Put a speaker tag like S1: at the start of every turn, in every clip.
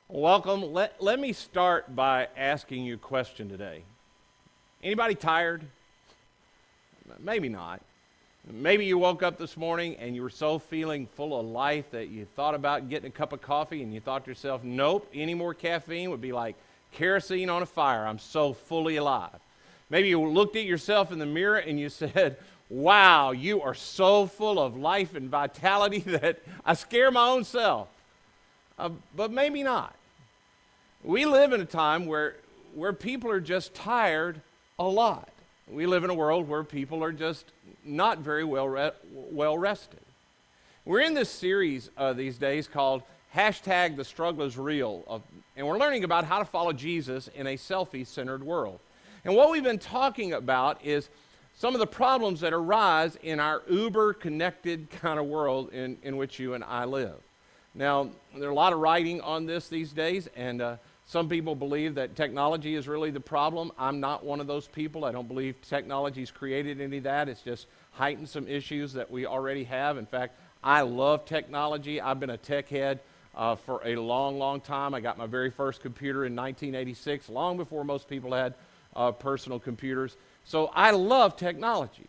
S1: Welcome. Let me start by asking you a question today. Anybody tired? Maybe not. Maybe you woke up this morning and you were so feeling full of life that you thought about getting a cup of coffee and you thought to yourself, nope, any more caffeine would be like kerosene on a fire. I'm so fully alive. Maybe you looked at yourself in the mirror and you said, wow, you are so full of life and vitality that I scare my own self. But maybe not. We live in a time where people are just tired a lot. We live in a world where people are just not very well rested. We're in this series these days called Hashtag The Struggle Is Real, and we're learning about how to follow Jesus in a selfie-centered world. And what we've been talking about is some of the problems that arise in our uber-connected kind of world in which you and I live. Now, there's a lot of writing on this these days, and some people believe that technology is really the problem. I'm not one of those people. I don't believe technology's created any of that. It's just heightened some issues that we already have. In fact, I love technology. I've been a tech head for a long, long time. I got my very first computer in 1986, long before most people had personal computers. So I love technology.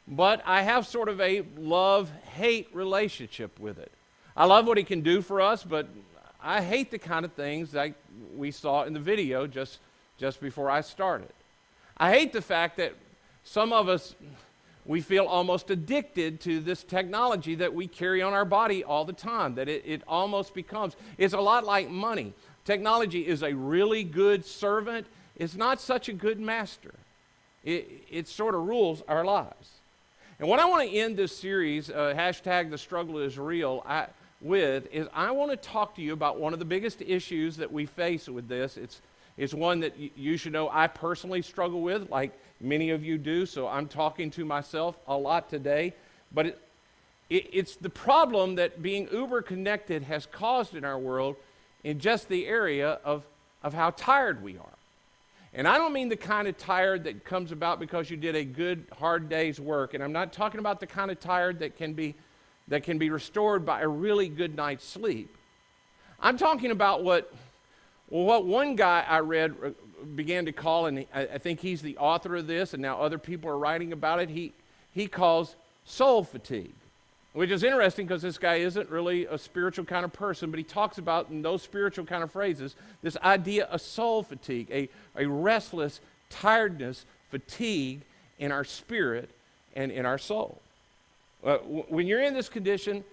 S1: But I have sort of a love-hate relationship with it. I love what it can do for us, but I hate the kind of things that we saw in the video just before I started. I hate the fact that some of us, we feel almost addicted to this technology that we carry on our body all the time, that it almost becomes, it's a lot like money. Technology is a really good servant. It's not such a good master. It sort of rules our lives. And what I want to end this series, hashtag The Struggle Is Real, is I want to talk to you about one of the biggest issues that we face with this. It's one that you should know I personally struggle with, like many of you do, so I'm talking to myself a lot today. But it's the problem that being uber connected has caused in our world in just the area of how tired we are. And I don't mean the kind of tired that comes about because you did a good, hard day's work, and I'm not talking about the kind of tired that can be restored by a really good night's sleep. I'm talking about what one guy I read began to call, and I think he's the author of this, and now other people are writing about it, he calls soul fatigue, which is interesting because this guy isn't really a spiritual kind of person, but he talks about in those spiritual kind of phrases this idea of soul fatigue, a restless tiredness, fatigue in our spirit and in our soul. When you're in this condition,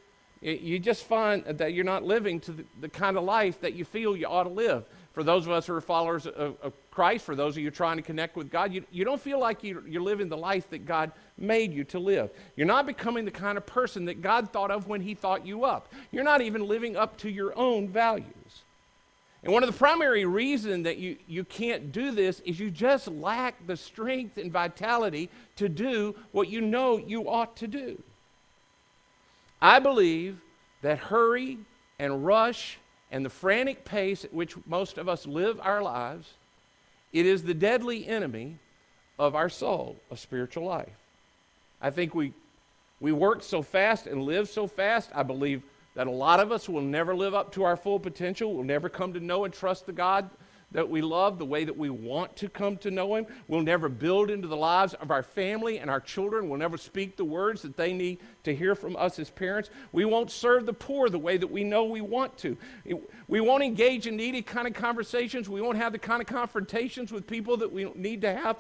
S1: you just find that you're not living to the kind of life that you feel you ought to live. For those of us who are followers of Christ, for those of you trying to connect with God, you don't feel like you're living the life that God made you to live. You're not becoming the kind of person that God thought of when He thought you up. You're not even living up to your own values. And one of the primary reasons that you can't do this is you just lack the strength and vitality to do what you know you ought to do. I believe that hurry and rush and the frantic pace at which most of us live our lives, it is the deadly enemy of our soul, of spiritual life. I think we work so fast and live so fast. I believe that a lot of us will never live up to our full potential. We'll never come to know and trust the God that we love the way that we want to come to know Him. We'll never build into the lives of our family and our children. We'll never speak the words that they need to hear from us as parents. We won't serve the poor the way that we know we want to. We won't engage in needy kind of conversations. We won't have the kind of confrontations with people that we need to have.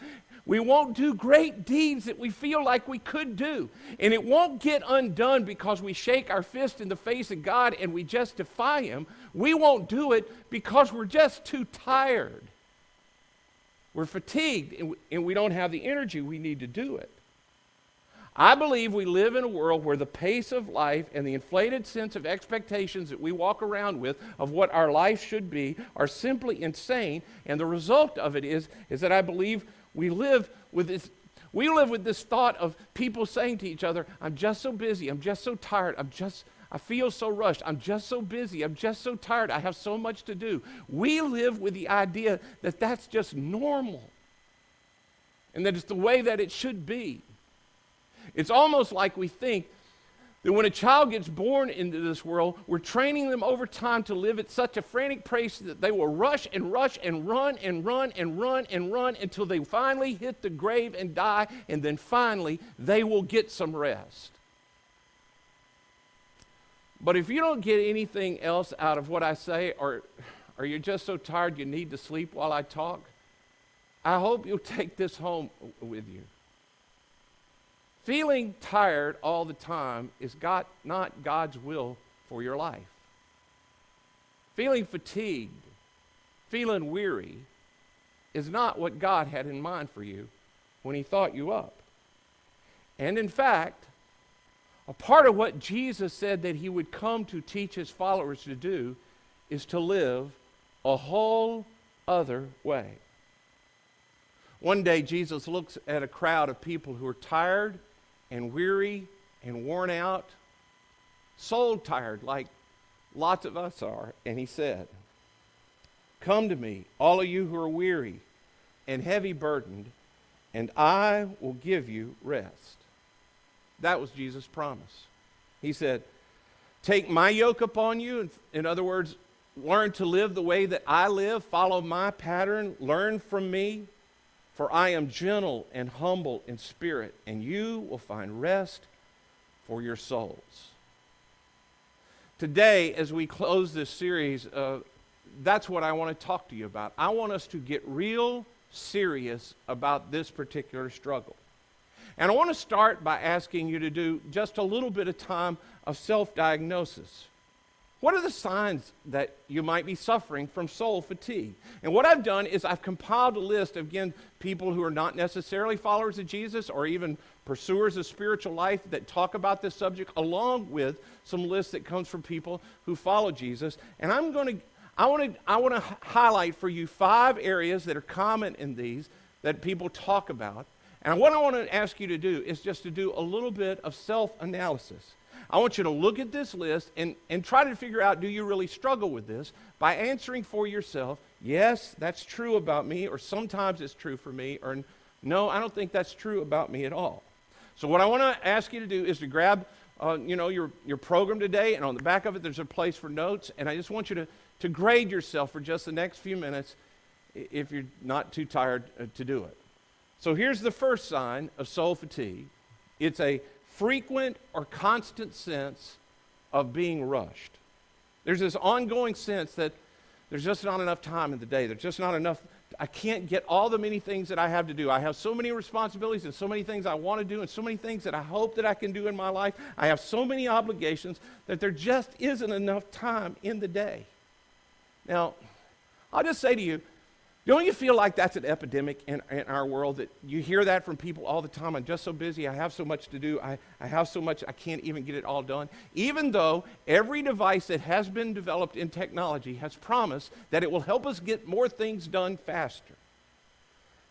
S1: We won't do great deeds that we feel like we could do. And it won't get undone because we shake our fist in the face of God and we just defy Him. We won't do it because we're just too tired. We're fatigued and we don't have the energy we need to do it. I believe we live in a world where the pace of life and the inflated sense of expectations that we walk around with of what our life should be are simply insane. And the result of it is that I believe we live with this thought of people saying to each other, I'm just so busy, I'm just so tired, I feel so rushed, I'm just so busy, I'm just so tired, I have so much to do. We live with the idea that that's just normal and that it's the way that it should be. It's almost like we think That when a child gets born into this world, we're training them over time to live at such a frantic pace that they will rush and rush and run and run and run and run until they finally hit the grave and die, and then finally they will get some rest. But if you don't get anything else out of what I say, or you're just so tired you need to sleep while I talk, I hope you'll take this home with you. Feeling tired all the time is not God's will for your life. Feeling fatigued, feeling weary, is not what God had in mind for you when He thought you up. And in fact, a part of what Jesus said that He would come to teach His followers to do is to live a whole other way. One day, Jesus looks at a crowd of people who are tired and weary and worn out, soul tired like lots of us are, and He said, "Come to me, all of you who are weary and heavy burdened, and I will give you rest." That was Jesus' promise. He said, "Take my yoke upon you." In other words, learn to live the way that I live, follow my pattern, learn from me. For I am gentle and humble in spirit, and you will find rest for your souls. Today, as we close this series, that's what I want to talk to you about. I want us to get real serious about this particular struggle. And I want to start by asking you to do just a little bit of time of self-diagnosis. What are the signs that you might be suffering from soul fatigue? And what I've done is I've compiled a list of, again, people who are not necessarily followers of Jesus or even pursuers of spiritual life that talk about this subject, along with some lists that comes from people who follow Jesus. And I want to highlight for you 5 areas that are common in these that people talk about. And what I want to ask you to do is just to do a little bit of self-analysis. I want you to look at this list and try to figure out, do you really struggle with this, by answering for yourself, yes, that's true about me, or sometimes it's true for me, or no, I don't think that's true about me at all. So what I want to ask you to do is to grab your program today, and on the back of it there's a place for notes, and I just want you to grade yourself for just the next few minutes if you're not too tired to do it. So here's the first sign of soul fatigue. It's a frequent or constant sense of being rushed. There's this ongoing sense that there's just not enough time in the day. There's just not enough. I can't get all the many things that I have to do. I have so many responsibilities and so many things I want to do and so many things that I hope that I can do in my life. I have so many obligations that there just isn't enough time in the day. Now, I'll just say to you, don't you feel like that's an epidemic in our world, that you hear that from people all the time? I'm just so busy, I have so much to do, I have so much, I can't even get it all done. Even though every device that has been developed in technology has promised that it will help us get more things done faster.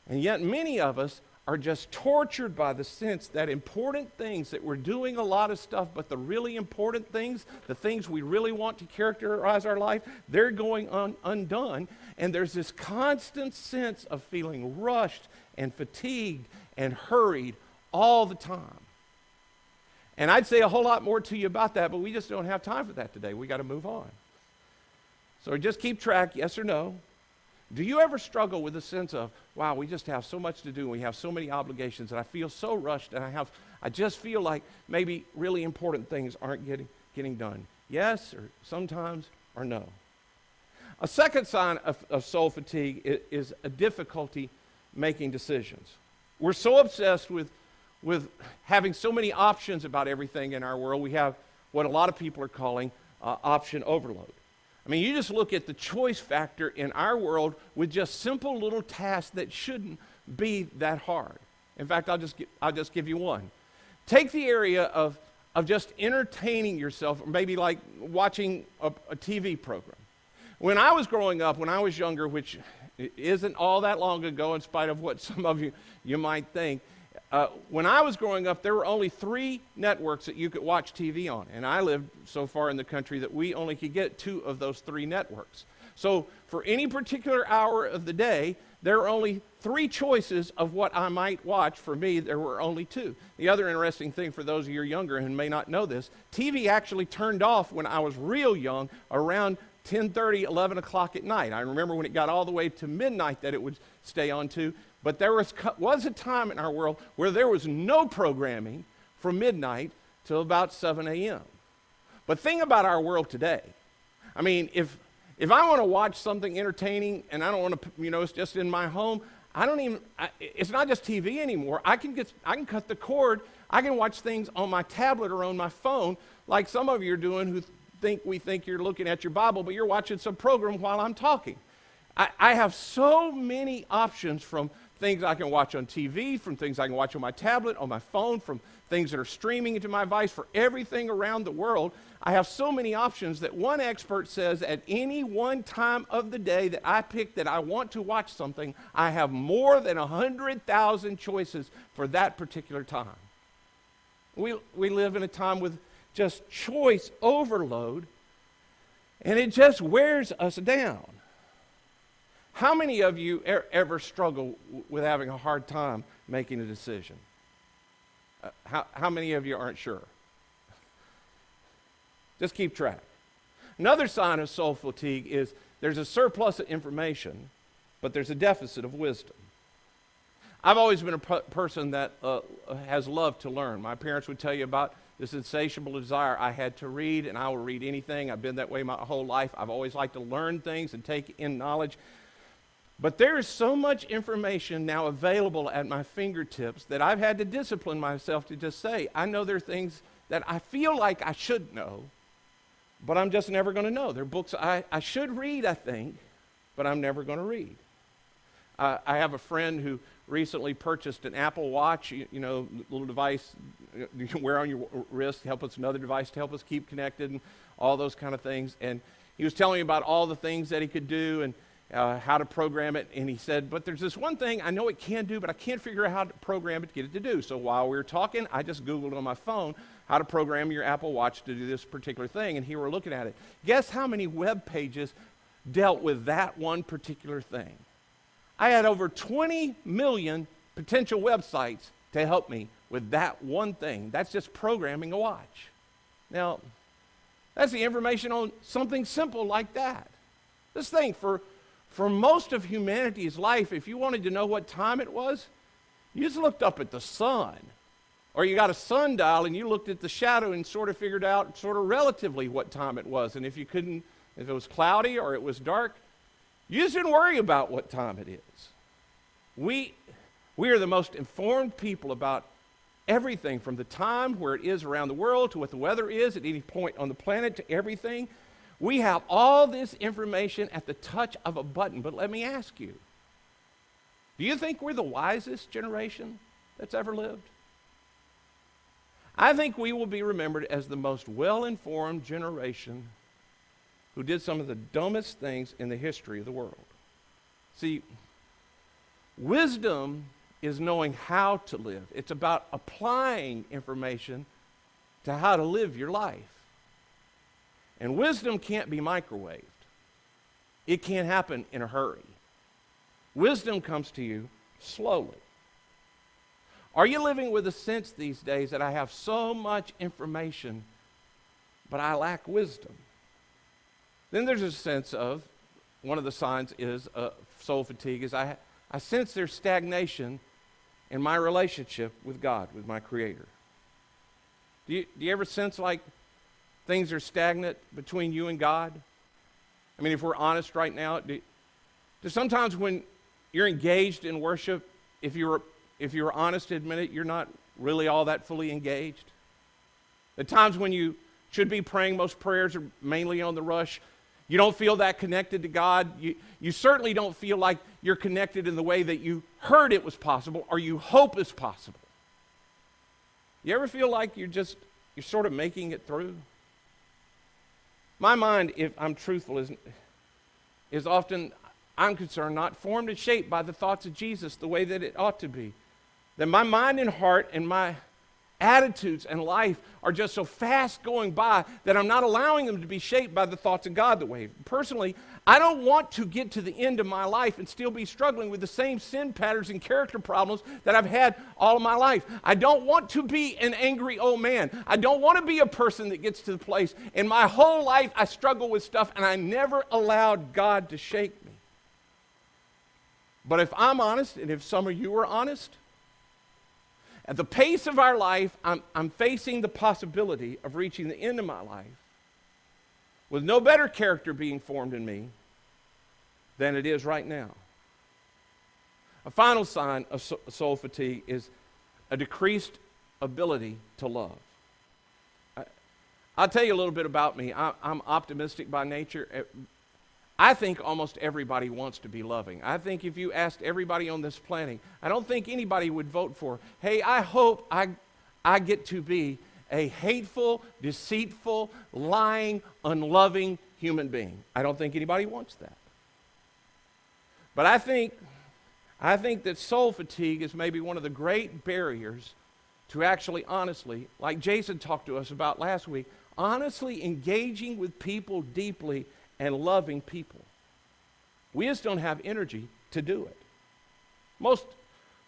S1: And yet many of us are just tortured by the sense that important things, that we're doing a lot of stuff, but the really important things, the things we really want to characterize our life, they're going undone. And there's this constant sense of feeling rushed and fatigued and hurried all the time. And I'd say a whole lot more to you about that, but we just don't have time for that today. We got to move on. So just keep track, yes or no. Do you ever struggle with a sense of, wow, we just have so much to do, and we have so many obligations, and I feel so rushed, and I just feel like maybe really important things aren't getting done? Yes, or sometimes, or no. A second sign of soul fatigue is a difficulty making decisions. We're so obsessed with having so many options about everything in our world, we have what a lot of people are calling option overload. I mean, you just look at the choice factor in our world with just simple little tasks that shouldn't be that hard. In fact, I'll just give you one. Take the area of just entertaining yourself, or maybe like watching a TV program. When I was growing up, when I was younger, which isn't all that long ago in spite of what some of you might think, when I was growing up, there were only 3 networks that you could watch TV on. And I lived so far in the country that we only could get 2 of those 3 networks. So for any particular hour of the day, there are only 3 choices of what I might watch. For me, there were only 2. The other interesting thing for those of you younger and may not know this, TV actually turned off when I was real young around 10:30, 11 o'clock at night. I remember when it got all the way to midnight that it would stay on too. But there was a time in our world where there was no programming from midnight till about 7 a.m. But think about our world today. I mean, if I want to watch something entertaining and I don't want to, it's just in my home, it's not just TV anymore. I can cut the cord. I can watch things on my tablet or on my phone, like some of you are doing who we think you're looking at your Bible, but you're watching some program while I'm talking. I have so many options, from things I can watch on TV, from things I can watch on my tablet, on my phone, from things that are streaming into my device, for everything around the world. I have so many options that one expert says at any one time of the day that I pick that I want to watch something, I have more than 100,000 choices for that particular time. We live in a time with just choice overload, and it just wears us down. How many of you ever struggle with having a hard time making a decision? How many of you aren't sure? Just keep track. Another sign of soul fatigue is there's a surplus of information, but there's a deficit of wisdom. I've always been a person that has loved to learn. My parents would tell you about this insatiable desire I had to read, and I will read anything. I've been that way my whole life. I've always liked to learn things and take in knowledge. But there is so much information now available at my fingertips that I've had to discipline myself to just say, I know there are things that I feel like I should know, but I'm just never going to know. There are books I should read, I think, but I'm never going to read. I have a friend who recently purchased an Apple Watch, little device you can wear on your wrist to help us, another device to help us keep connected and all those kind of things. And he was telling me about all the things that he could do and how to program it. And he said, but there's this one thing I know it can do, but I can't figure out how to program it to get it to do. So while we were talking, I just Googled on my phone how to program your Apple Watch to do this particular thing. And here we're looking at it. Guess how many web pages dealt with that one particular thing? I had over 20 million potential websites to help me with that one thing. That's just programming a watch. Now, that's the information on something simple like that. This thing, for most of humanity's life, if you wanted to know what time it was, you just looked up at the sun. Or you got a sundial and you looked at the shadow and sort of figured out sort of relatively what time it was. And if it was cloudy or it was dark, you just didn't worry about what time it is. We are the most informed people about everything, from the time where it is around the world to what the weather is at any point on the planet to everything. We have all this information at the touch of a button. But let me ask you, do you think we're the wisest generation that's ever lived? I think we will be remembered as the most well-informed generation who did some of the dumbest things in the history of the world. See, wisdom is knowing how to live. It's about applying information to how to live your life. And wisdom can't be microwaved. It can't happen in a hurry. Wisdom comes to you slowly. Are you living with a sense these days that I have so much information, but I lack wisdom? Then there's a sense of, one of the signs is soul fatigue, is I sense there's stagnation in my relationship with God, with my Creator. Do you ever sense like things are stagnant between you and God? I mean, if we're honest right now, do sometimes when you're engaged in worship, if you're honest to admit it, you're not really all that fully engaged? The times when you should be praying, most prayers are mainly on the rush. You don't feel that connected to God. You certainly don't feel like you're connected in the way that you heard it was possible or you hope is possible. You ever feel like you're sort of making it through? My mind, if I'm truthful, is often, I'm concerned, not formed and shaped by the thoughts of Jesus the way that it ought to be. That my mind and heart and my attitudes and life are just so fast going by that I'm not allowing them to be shaped by the thoughts of God that way. Personally, I don't want to get to the end of my life and still be struggling with the same sin patterns and character problems that I've had all of my life. I don't want to be an angry old man. I don't want to be a person that gets to the place in my whole life I struggle with stuff and I never allowed God to shake me. But if I'm honest, and if some of you are honest, at the pace of our life, I'm facing the possibility of reaching the end of my life with no better character being formed in me than it is right now. A final sign of soul fatigue is a decreased ability to love. I'll tell you a little bit about me. I'm optimistic by nature. I think almost everybody wants to be loving. I think if you asked everybody on this planet, I don't think anybody would vote for, hey, I hope I get to be a hateful, deceitful, lying, unloving human being. I don't think anybody wants that. But I think that soul fatigue is maybe one of the great barriers to actually honestly, like Jason talked to us about last week, honestly engaging with people deeply and loving people. We just don't have energy to do it.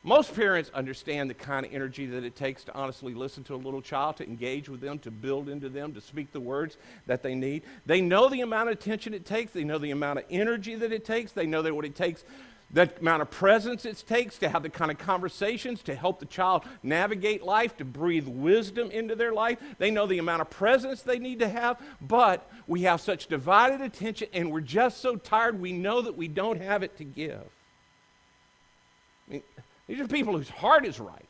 S1: Most parents understand the kind of energy that it takes to honestly listen to a little child, to engage with them, to build into them, to speak the words that they need. They know the amount of attention it takes. They know the amount of energy that it takes. They know that what it takes, the amount of presence it takes to have the kind of conversations to help the child navigate life, to breathe wisdom into their life. They know the amount of presence they need to have, but we have such divided attention and we're just so tired we know that we don't have it to give. I mean, these are people whose heart is right.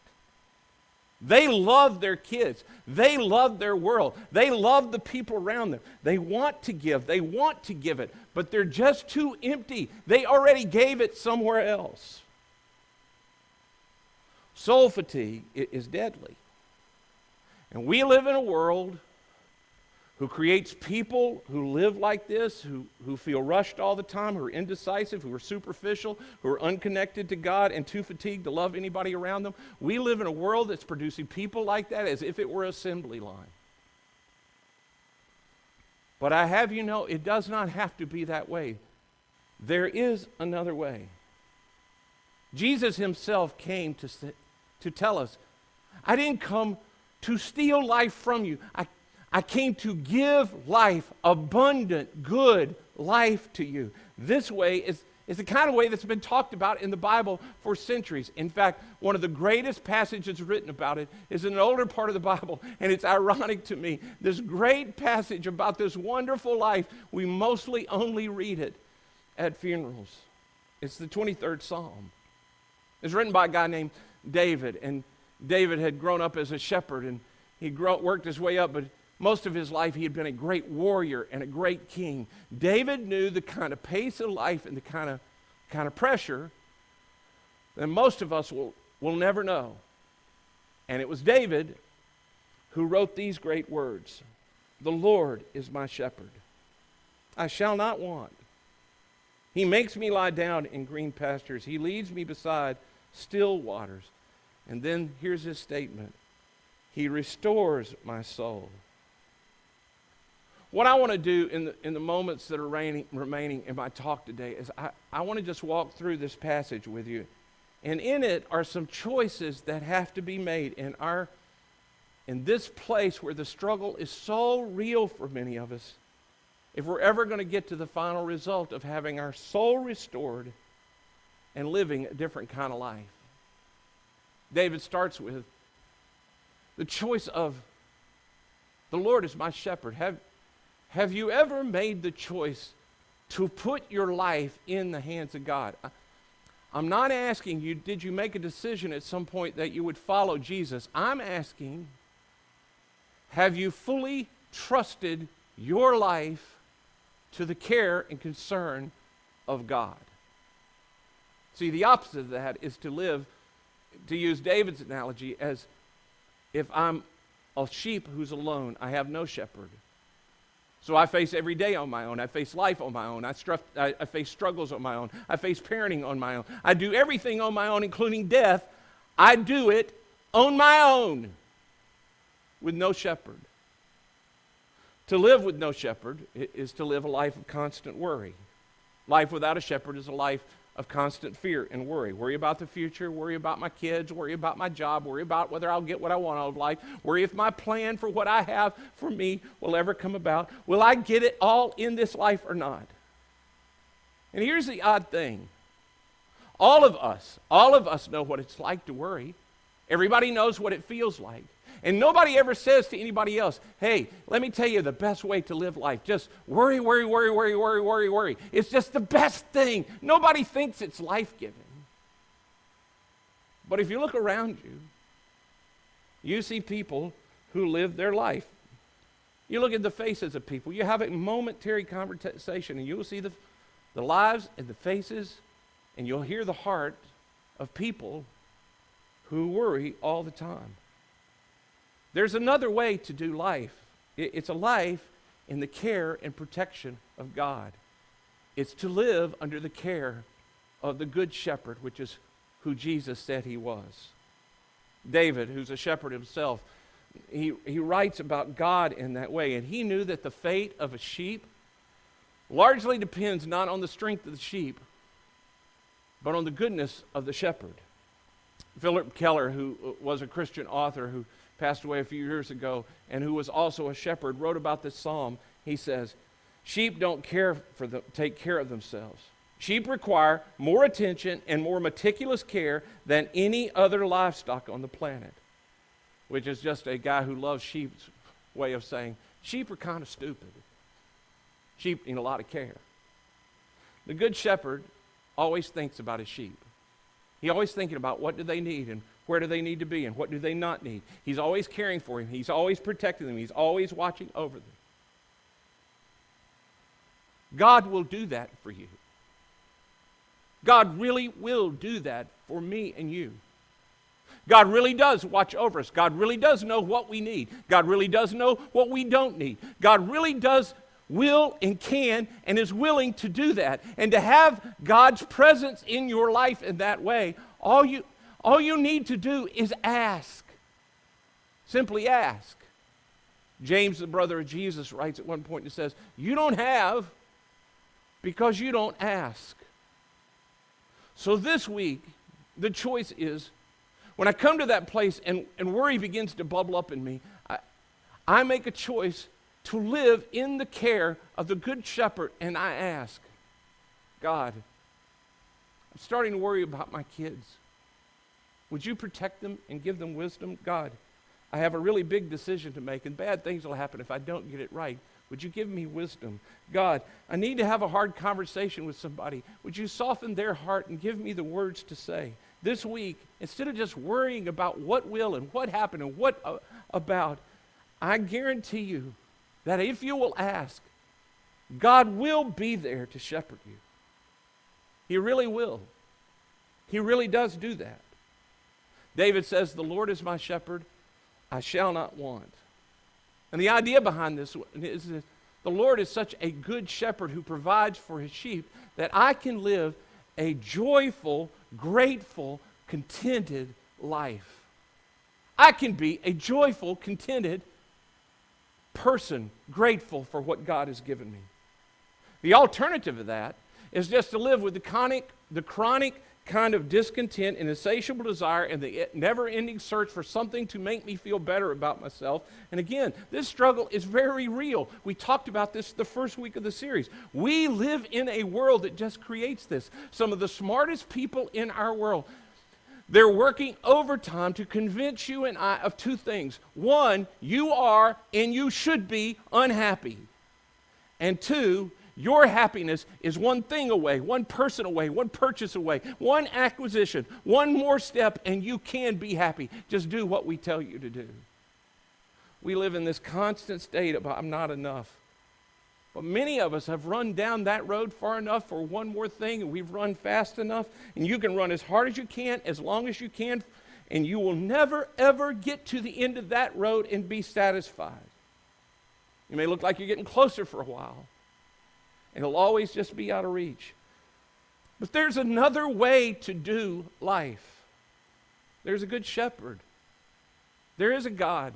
S1: They love their kids. They love their world. They love the people around them. They want to give. They want to give it, but they're just too empty. They already gave it somewhere else. Soul fatigue is deadly. And we live in a world who creates people who live like this, who feel rushed all the time, who are indecisive, who are superficial, who are unconnected to God and too fatigued to love anybody around them. We live in a world that's producing people like that as if it were an assembly line. But I have you know, it does not have to be that way. There is another way. Jesus himself came to tell us, I didn't come to steal life from you. I came to give life, abundant, good life to you. This way is the kind of way that's been talked about in the Bible for centuries. In fact, one of the greatest passages written about it is in an older part of the Bible, and it's ironic to me. This great passage about this wonderful life, we mostly only read it at funerals. It's the 23rd Psalm. It's written by a guy named David, and David had grown up as a shepherd, and he worked his way up, but most of his life, he had been a great warrior and a great king. David knew the kind of pace of life and the kind of pressure that most of us will never know. And it was David who wrote these great words. The Lord is my shepherd. I shall not want. He makes me lie down in green pastures. He leads me beside still waters. And then here's his statement. He restores my soul. What I want to do in the moments that are remaining in my talk today is I want to just walk through this passage with you. And in it are some choices that have to be made in this place where the struggle is so real for many of us. If we're ever going to get to the final result of having our soul restored and living a different kind of life. David starts with the choice of the Lord is my shepherd. Have you ever made the choice to put your life in the hands of God? I'm not asking you, did you make a decision at some point that you would follow Jesus? I'm asking, have you fully trusted your life to the care and concern of God? See, the opposite of that is to live, to use David's analogy, as if I'm a sheep who's alone. I have no shepherd. So I face every day on my own. I face life on my own. I face struggles on my own. I face parenting on my own. I do everything on my own, including death. I do it on my own. with no shepherd. To live with no shepherd is to live a life of constant worry. Life without a shepherd is a life of constant fear and worry. Worry about the future, worry about my kids, worry about my job, worry about whether I'll get what I want out of life, worry if my plan for what I have for me will ever come about. Will I get it all in this life or not? And here's the odd thing. All of us know what it's like to worry. Everybody knows what it feels like. And nobody ever says to anybody else, hey, let me tell you the best way to live life. Just worry, worry, worry, worry, worry, worry, worry. It's just the best thing. Nobody thinks it's life-giving. But if you look around you, you see people who live their life. You look at the faces of people. You have a momentary conversation, and you'll see the lives and the faces, and you'll hear the heart of people who worry all the time. There's another way to do life. It's a life in the care and protection of God. It's to live under the care of the Good Shepherd, which is who Jesus said he was. David, who's a shepherd himself, he writes about God in that way, and he knew that the fate of a sheep largely depends not on the strength of the sheep, but on the goodness of the shepherd. Philip Keller, who was a Christian author who passed away a few years ago and who was also a shepherd, wrote about this psalm. He says, sheep don't take care of themselves. Sheep require more attention and more meticulous care than any other livestock on the planet, which is just a guy who loves sheep's way of saying, sheep are kind of stupid. Sheep need a lot of care. The Good Shepherd always thinks about his sheep. He's always thinking about what do they need and where do they need to be and what do they not need. He's always caring for them. He's always protecting them. He's always watching over them. God will do that for you. God really will do that for me and you. God really does watch over us. God really does know what we need. God really does know what we don't need. God really does will and can and is willing to do that. And to have God's presence in your life in that way, all you need to do is ask. Simply ask. James, the brother of Jesus, writes at one point and says, you don't have because you don't ask. So this week, the choice is, when I come to that place and worry begins to bubble up in me, I make a choice to live in the care of the Good Shepherd, and I ask, God, I'm starting to worry about my kids. Would you protect them and give them wisdom? God, I have a really big decision to make, and bad things will happen if I don't get it right. Would you give me wisdom? God, I need to have a hard conversation with somebody. Would you soften their heart and give me the words to say? This week, instead of just worrying about what will and what happened and what about, I guarantee you that if you will ask, God will be there to shepherd you. He really will. He really does do that. David says, the Lord is my shepherd, I shall not want. And the idea behind this is that the Lord is such a good shepherd who provides for his sheep that I can live a joyful, grateful, contented life. I can be a joyful, contented person, grateful for what God has given me. The alternative of that is just to live with the chronic kind of discontent and insatiable desire and the never-ending search for something to make me feel better about myself. And again, this struggle is very real. We talked about this the first week of the series. We live in a world that just creates this. Some of the smartest people in our world, they're working overtime to convince you and I of two things. One, you are and you should be unhappy. And two, your happiness is one thing away, one person away, one purchase away, one acquisition, one more step, and you can be happy. Just do what we tell you to do. We live in this constant state of, I'm not enough. But many of us have run down that road far enough for one more thing, and we've run fast enough, and you can run as hard as you can, as long as you can, and you will never, ever get to the end of that road and be satisfied. You may look like you're getting closer for a while, and it'll always just be out of reach. But there's another way to do life. There's a good shepherd. There is a God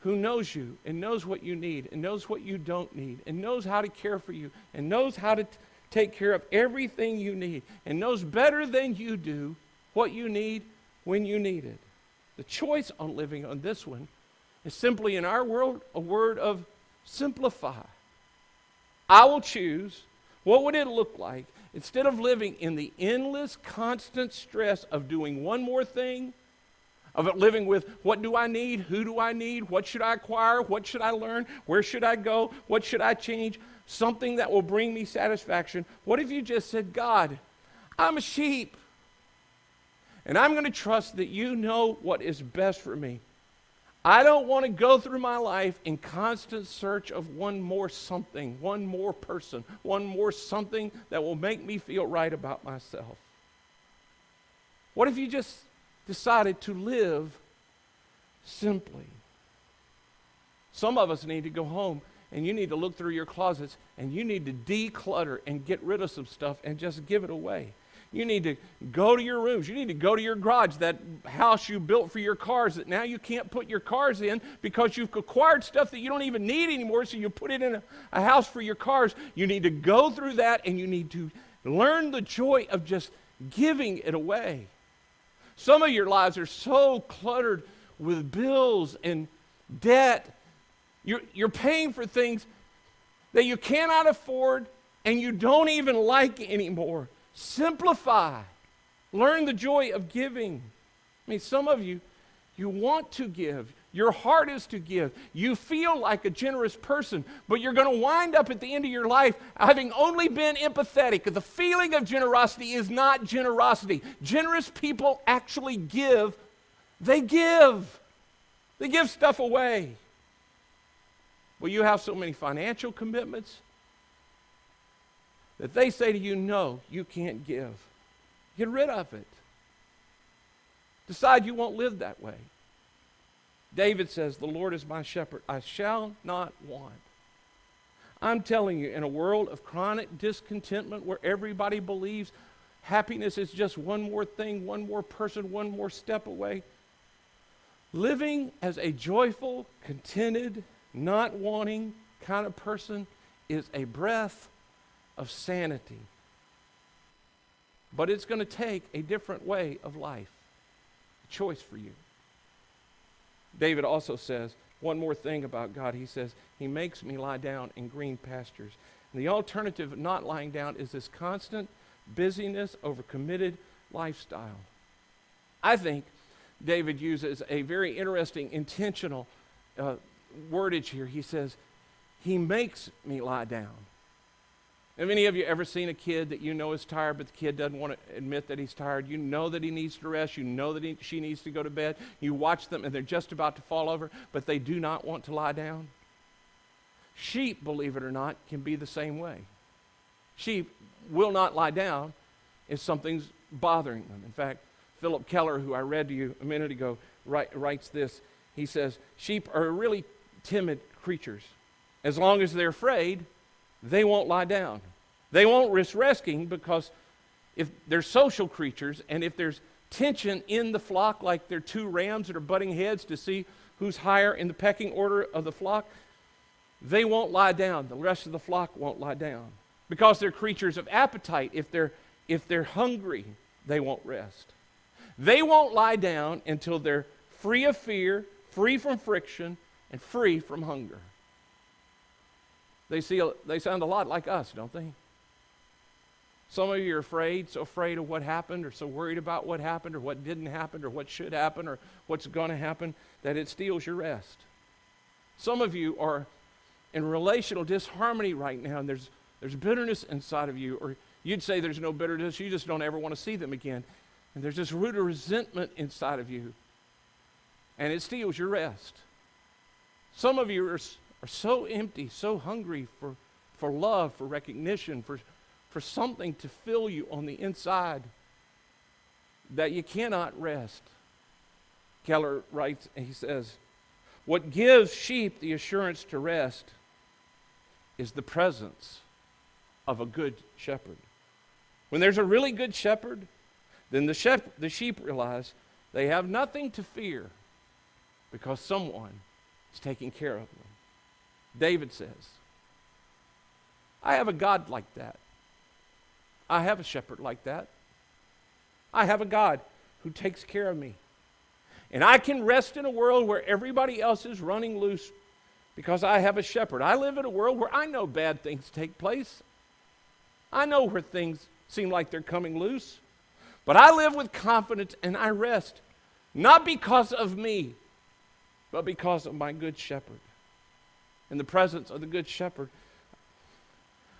S1: who knows you and knows what you need and knows what you don't need and knows how to care for you and knows how to take care of everything you need and knows better than you do what you need when you need it. The choice on living on this one is simply, in our world, a word of simplify. I will choose. What would it look like instead of living in the endless, constant stress of doing one more thing, of it living with what do I need, who do I need, what should I acquire, what should I learn, where should I go, what should I change, something that will bring me satisfaction. What if you just said, God, I'm a sheep, and I'm going to trust that you know what is best for me. I don't want to go through my life in constant search of one more something, one more person, one more something that will make me feel right about myself. What if you just decided to live simply? Some of us need to go home and you need to look through your closets and you need to declutter and get rid of some stuff and just give it away. You need to go to your rooms. You need to go to your garage, that house you built for your cars that now you can't put your cars in because you've acquired stuff that you don't even need anymore, so you put it in a house for your cars. You need to go through that and you need to learn the joy of just giving it away. Some of your lives are so cluttered with bills and debt. You're paying for things that you cannot afford and you don't even like anymore. Simplify. Learn the joy of giving. I mean, some of you, you want to give. Your heart is to give. You feel like a generous person, but you're going to wind up at the end of your life having only been empathetic. The feeling of generosity is not generosity. Generous people actually give. They give. They give stuff away. Well, you have so many financial commitments that they say to you, no, you can't give. Get rid of it. Decide you won't live that way. David says, the Lord is my shepherd. I shall not want. I'm telling you, in a world of chronic discontentment where everybody believes happiness is just one more thing, one more person, one more step away, living as a joyful, contented, not wanting kind of person is a breath of sanity. But it's going to take a different way of life, a choice for you. David also says one more thing about God. He says, he makes me lie down in green pastures. And the alternative of not lying down is this constant busyness over committed lifestyle. I think David uses a very interesting, intentional wordage here. He says, he makes me lie down. Have any of you ever seen a kid that you know is tired, but the kid doesn't want to admit that he's tired? You know that he needs to rest. You know that she needs to go to bed. You watch them and they're just about to fall over, but they do not want to lie down. Sheep, believe it or not, can be the same way. Sheep will not lie down if something's bothering them. In fact, Philip Keller, who I read to you a minute ago, writes this. He says, sheep are really timid creatures. As long as they're afraid, they won't lie down. They won't risk resting because if they're social creatures and if there's tension in the flock, like they're two rams that are butting heads to see who's higher in the pecking order of the flock, they won't lie down. The rest of the flock won't lie down because they're creatures of appetite. If they're hungry, they won't rest. They won't lie down until they're free of fear, free from friction, and free from hunger. They sound a lot like us, don't they? Some of you are afraid, so afraid of what happened, or so worried about what happened, or what didn't happen, or what should happen, or what's going to happen, that it steals your rest. Some of you are in relational disharmony right now, and there's bitterness inside of you, or you'd say there's no bitterness, you just don't ever want to see them again. And there's this root of resentment inside of you, and it steals your rest. Some of you are so empty, so hungry for love, for recognition, for something to fill you on the inside that you cannot rest. Keller writes, and he says, what gives sheep the assurance to rest is the presence of a good shepherd. When there's a really good shepherd, then the sheep realize they have nothing to fear because someone He's taking care of them. David says, I have a God like that. I have a shepherd like that. I have a God who takes care of me. And I can rest in a world where everybody else is running loose because I have a shepherd. I live in a world where I know bad things take place. I know where things seem like they're coming loose. But I live with confidence and I rest, not because of me, but because of my good shepherd. In the presence of the good shepherd,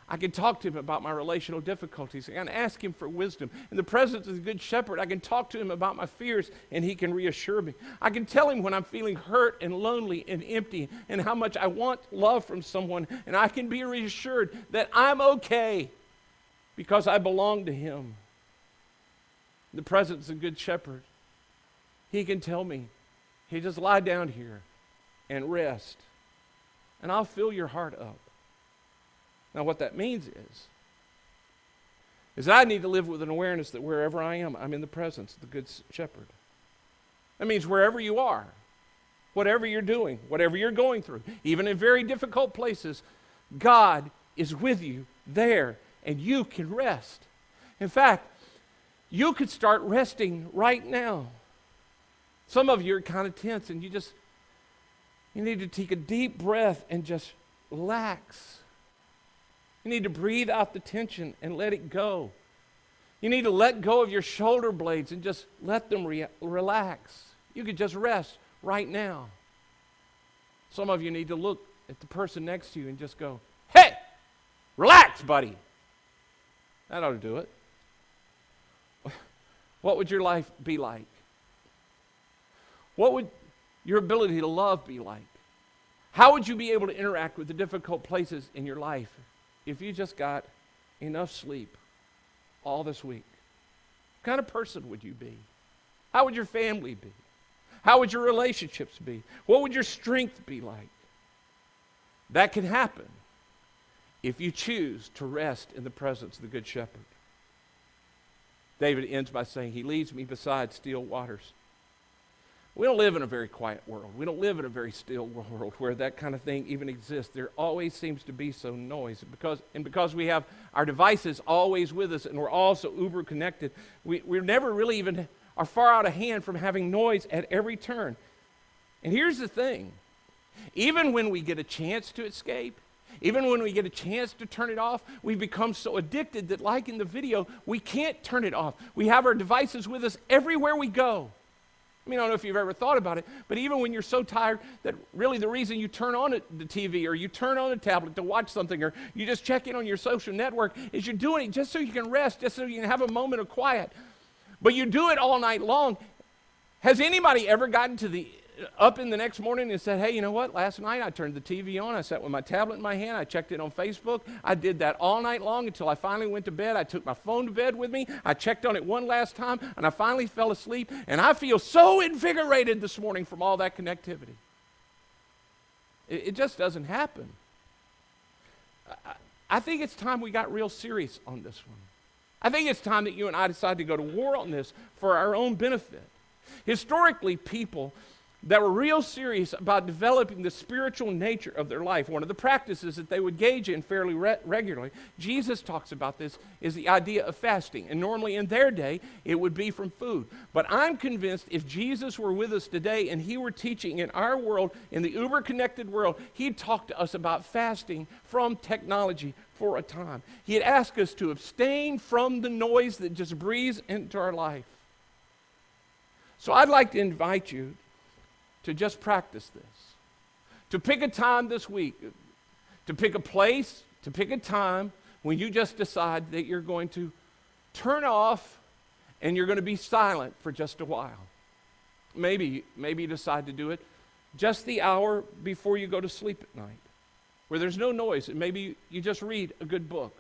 S1: I can talk to him about my relational difficulties. I can ask him for wisdom. In the presence of the good shepherd, I can talk to him about my fears and he can reassure me. I can tell him when I'm feeling hurt and lonely and empty and how much I want love from someone, and I can be reassured that I'm okay because I belong to him. In the presence of the good shepherd, he can tell me, hey, just lie down here and rest, and I'll fill your heart up. Now, what that means is that I need to live with an awareness that wherever I am, I'm in the presence of the good shepherd. That means wherever you are, whatever you're doing, whatever you're going through, even in very difficult places, God is with you there, and you can rest. In fact, you could start resting right now. Some of you are kind of tense, and you need to take a deep breath and just relax. You need to breathe out the tension and let it go. You need to let go of your shoulder blades and just let them relax. You could just rest right now. Some of you need to look at the person next to you and just go, hey, relax, buddy. That ought to do it. What would your life be like? What would your ability to love be like? How would you be able to interact with the difficult places in your life if you just got enough sleep all this week? What kind of person would you be? How would your family be? How would your relationships be? What would your strength be like? That can happen if you choose to rest in the presence of the Good Shepherd. David ends by saying, he leads me beside still waters. We don't live in a very quiet world. We don't live in a very still world where that kind of thing even exists. There always seems to be some noise. Because we have our devices always with us and we're all so uber connected, we're never really even are far out of hand from having noise at every turn. And here's the thing. Even when we get a chance to escape, even when we get a chance to turn it off, we become so addicted that, like in the video, we can't turn it off. We have our devices with us everywhere we go. I mean, I don't know if you've ever thought about it, but even when you're so tired that really the reason you turn on the TV or you turn on the tablet to watch something or you just check in on your social network is you're doing it just so you can rest, just so you can have a moment of quiet. But you do it all night long. Has anybody ever gotten to up in the next morning and said, hey, you know what? Last night I turned the TV on. I sat with my tablet in my hand. I checked it on Facebook. I did that all night long until I finally went to bed. I took my phone to bed with me. I checked on it one last time, and I finally fell asleep. And I feel so invigorated this morning from all that connectivity. It just doesn't happen. I think it's time we got real serious on this one. I think it's time that you and I decide to go to war on this for our own benefit. Historically, people that were real serious about developing the spiritual nature of their life, one of the practices that they would engage in fairly regularly, Jesus talks about this, is the idea of fasting. And normally in their day, it would be from food. But I'm convinced if Jesus were with us today and he were teaching in our world, in the uber-connected world, he'd talk to us about fasting from technology for a time. He'd ask us to abstain from the noise that just breathes into our life. So I'd like to invite you to just practice this. To pick a time this week, to pick a place, to pick a time when you just decide that you're going to turn off and you're going to be silent for just a while. Maybe you decide to do it just the hour before you go to sleep at night, where there's no noise, and maybe you just read a good book.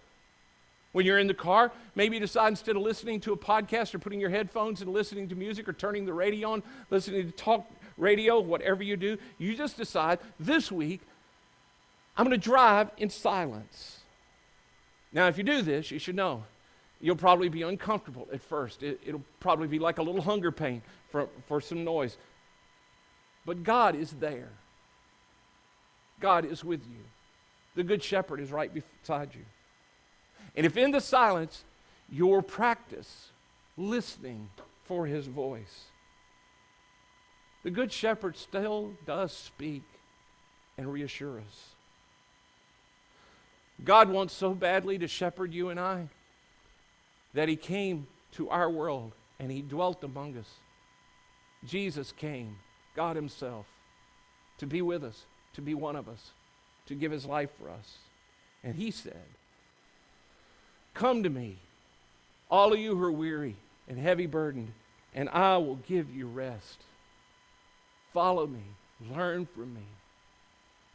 S1: When you're in the car, maybe you decide instead of listening to a podcast or putting your headphones and listening to music or turning the radio on, listening to talk radio, whatever you do, you just decide this week, I'm going to drive in silence. Now, if you do this, you should know you'll probably be uncomfortable at first. It'll probably be like a little hunger pain for some noise. But God is there. God is with you. The Good Shepherd is right beside you. And if in the silence you'll practice listening for his voice, the Good Shepherd still does speak and reassure us. God wants so badly to shepherd you and I that he came to our world and he dwelt among us. Jesus came, God himself, to be with us, to be one of us, to give his life for us. And he said, "Come to me, all of you who are weary and heavy burdened, and I will give you rest. Follow me, learn from me.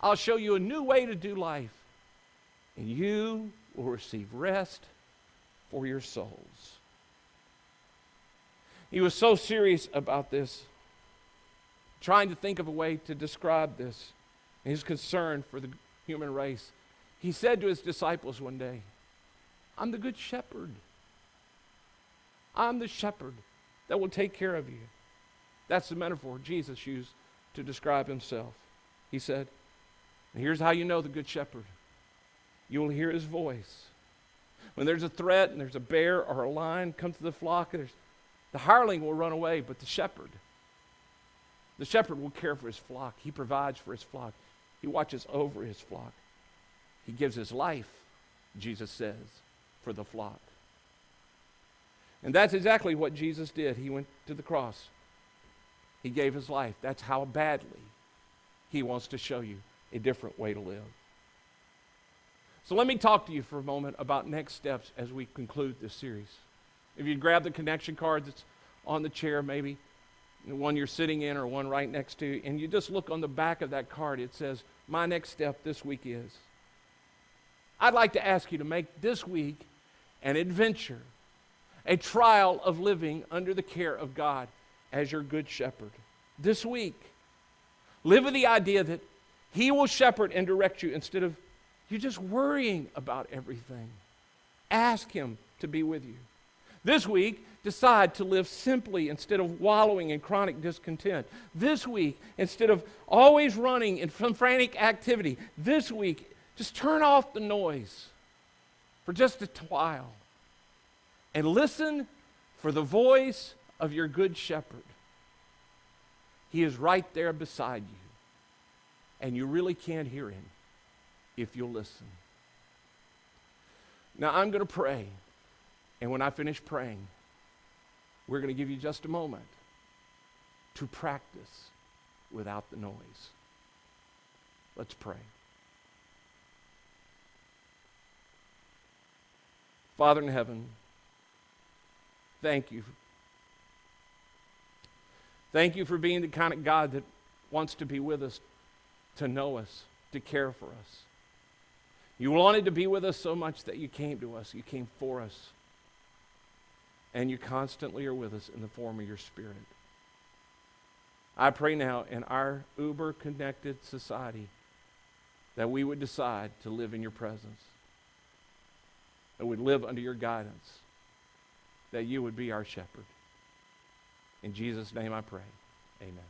S1: I'll show you a new way to do life, and you will receive rest for your souls." He was so serious about this, trying to think of a way to describe this, and his concern for the human race. He said to his disciples one day, "I'm the good shepherd. I'm the shepherd that will take care of you." That's the metaphor Jesus used to describe himself. He said, and here's how you know the good shepherd. You will hear his voice. When there's a threat and there's a bear or a lion come to the flock, the hireling will run away, but the shepherd will care for his flock. He provides for his flock. He watches over his flock. He gives his life, Jesus says, for the flock. And that's exactly what Jesus did. He went to the cross. He gave his life. That's how badly he wants to show you a different way to live. So let me talk to you for a moment about next steps as we conclude this series. If you grab the connection card that's on the chair, maybe the one you're sitting in or one right next to you, and you just look on the back of that card, it says, "My next step this week is." I'd like to ask you to make this week an adventure, a trial of living under the care of God as your good shepherd. This week, live with the idea that he will shepherd and direct you instead of you just worrying about everything. Ask him to be with you. This week, decide to live simply instead of wallowing in chronic discontent. This week, instead of always running in some frantic activity, this week, just turn off the noise for just a while and listen for the voice of your good shepherd. He is right there beside you, and you really can't hear him if you'll listen. Now, I'm going to pray, and when I finish praying, we're going to give you just a moment to practice without the noise. Let's pray. Father in heaven, thank you. Thank you for being the kind of God that wants to be with us, to know us, to care for us. You wanted to be with us so much that you came to us. You came for us. And you constantly are with us in the form of your Spirit. I pray now in our uber-connected society that we would decide to live in your presence, that we'd live under your guidance, that you would be our shepherd. In Jesus' name I pray. Amen.